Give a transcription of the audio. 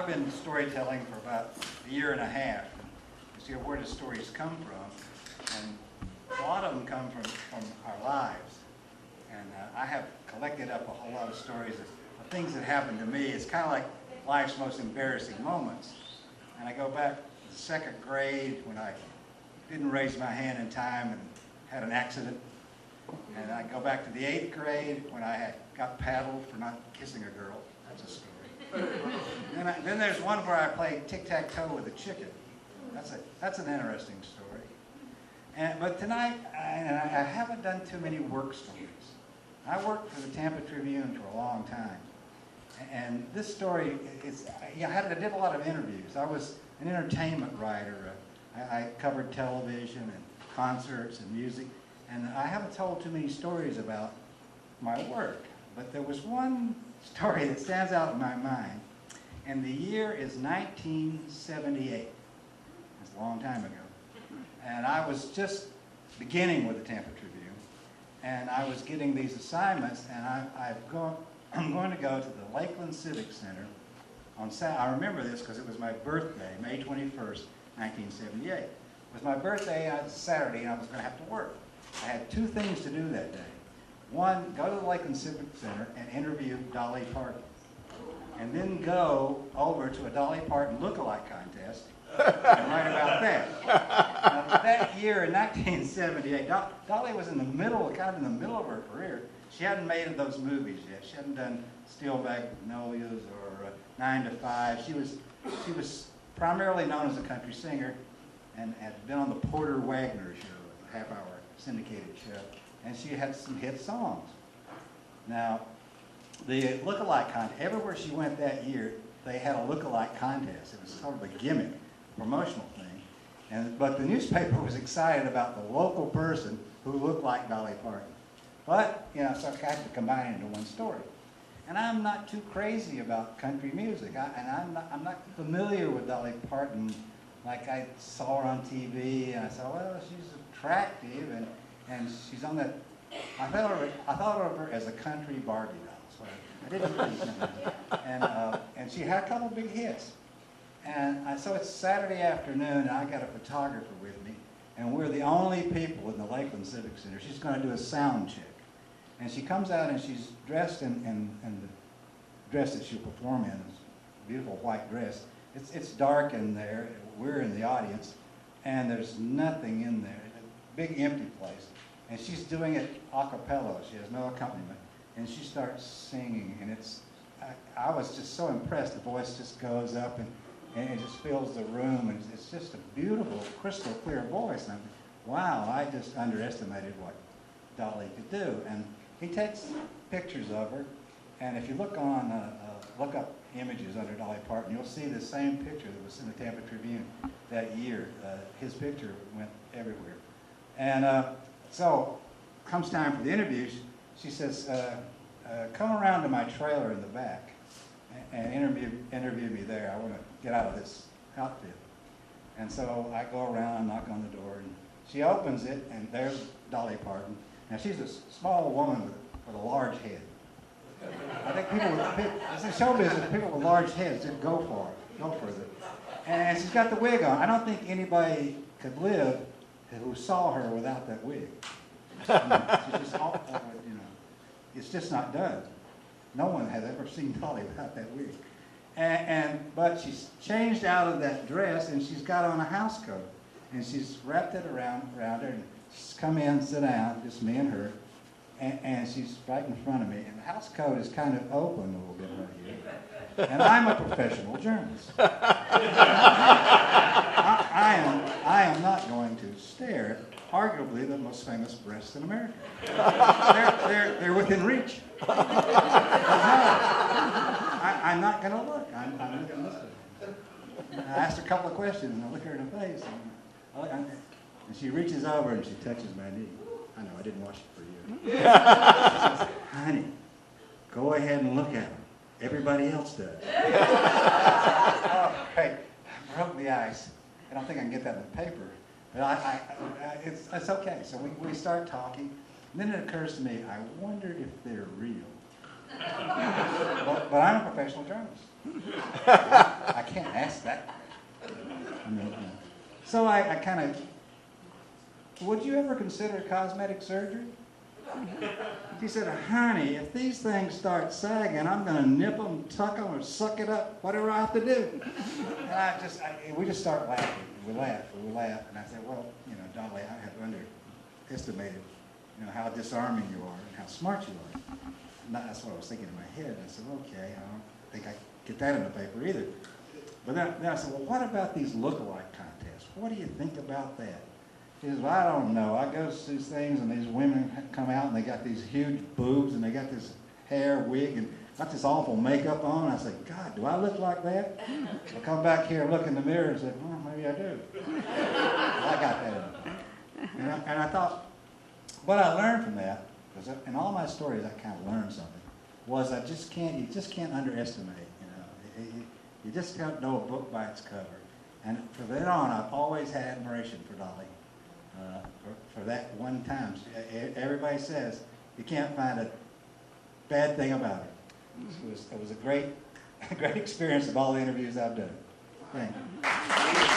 I've been storytelling for about a year and a half. You see, where do stories come from? And a lot of them come from our lives. And I have collected up a whole lot of stories of things that happened to me. It's kind of like life's most embarrassing moments. And I go back to the second grade when I didn't raise my hand in time and had an accident. And I go back to the 8th grade when I got paddled for not kissing a girl. That's a story. Then there's one where I played tic-tac-toe with a chicken. That's an interesting story. But tonight, I haven't done too many work stories. I worked for the Tampa Tribune for a long time. And this story, I did a lot of interviews. I was an entertainment writer. I covered television and concerts and music. And I haven't told too many stories about my work. But there was one story that stands out in my mind. And the year is 1978. That's a long time ago. And I was just beginning with the Tampa Tribune. And I was getting these assignments, and I'm going to go to the Lakeland Civic Center on Saturday. I remember this because it was my birthday, May 21st, 1978. It was my birthday on Saturday, and I was going to have to work. I had two things to do that day. One, go to the Lakeland Civic Center and interview Dolly Parton. And then go over to a Dolly Parton look-alike contest and write about that. Now, that year in 1978, Dolly was kind of in the middle of her career. She hadn't made those movies yet. She hadn't done Steel Magnolias or 9 to 5. She was primarily known as a country singer and had been on the Porter Wagner show, a half-hour syndicated show. And she had some hit songs. Now, the look-alike contest, everywhere she went that year, they had a look-alike contest. It was sort of a gimmick, promotional thing. But the newspaper was excited about the local person who looked like Dolly Parton. But, so I had to combine it into one story. And I'm not too crazy about country music. I'm not familiar with Dolly Parton. Like I saw her on TV, and I said, well, she's attractive, and she's on that. I thought of her as a country Barbie doll. So I didn't really, and she had a couple big hits. And so it's Saturday afternoon, and I got a photographer with me, and we're the only people in the Lakeland Civic Center. She's going to do a sound check. And she comes out, and she's dressed in the dress that she'll perform in, this beautiful white dress. It's dark in there. We're in the audience, and there's nothing in there. It's a big empty place. And she's doing it a cappella. She has no accompaniment. And she starts singing, and I was just so impressed. The voice just goes up, and it just fills the room, and it's just a beautiful, crystal clear voice. And I'm like, wow, I just underestimated what Dolly could do. And he takes pictures of her, and if you look up images under Dolly Parton, you'll see the same picture that was in the Tampa Tribune that year. His picture went everywhere. And so comes time for the interviews. She says, come around to my trailer in the back and interview me there. I want to get out of this outfit. And so I go around and knock on the door, and she opens it, and there's Dolly Parton. Now she's a small woman with a large head. I think it's a show business, people with large heads just go for it. And she's got the wig on. I don't think anybody could live who saw her without that wig. She's just it's just not done. No one has ever seen Dolly without that wig. But she's changed out of that dress, and she's got on a house coat, and she's wrapped it around her, and she's come in, sit down, just me and her, and she's right in front of me, and the house coat is kind of open a little bit right here, and I'm a professional journalist. I am not going to stare at arguably the most famous breasts in America. They're within reach. I'm not going to look. I'm going to listen. I asked her a couple of questions, and I look her in the face, and she reaches over and she touches my knee. I know, I didn't wash it for you. She says, honey, go ahead and look at them. Everybody else does. Oh, great. I broke the ice. I don't think I can get that in the paper. But it's okay. So we start talking. And then it occurs to me, I wondered if they're real. But I'm a professional journalist. I can't ask that. I mean, so I kind of, would you ever consider cosmetic surgery? She said, honey, if these things start sagging, I'm going to nip them, tuck them, or suck it up, whatever I have to do. And we just start laughing. We laugh, and I said, well, you know, Dolly, I have underestimated, you know, how disarming you are and how smart you are. And that's what I was thinking in my head. I said, okay, I don't think I get that in the paper either. But then I said, well, what about these look-alike contests? What do you think about that? She says, well, I don't know. I go to these things, and these women come out, and they got these huge boobs, and they got this hair wig, and got this awful makeup on. I said, God, do I look like that? I come back here and look in the mirror and said, well, maybe I do. I got that. And I thought, what I learned from that, because in all my stories I kind of learned something, was you just can't underestimate, you know. You just don't know a book by its cover. And from then on, I've always had admiration for Dolly. For that one time. Everybody says you can't find a bad thing about her. It was a great experience of all the interviews I've done. Thank you.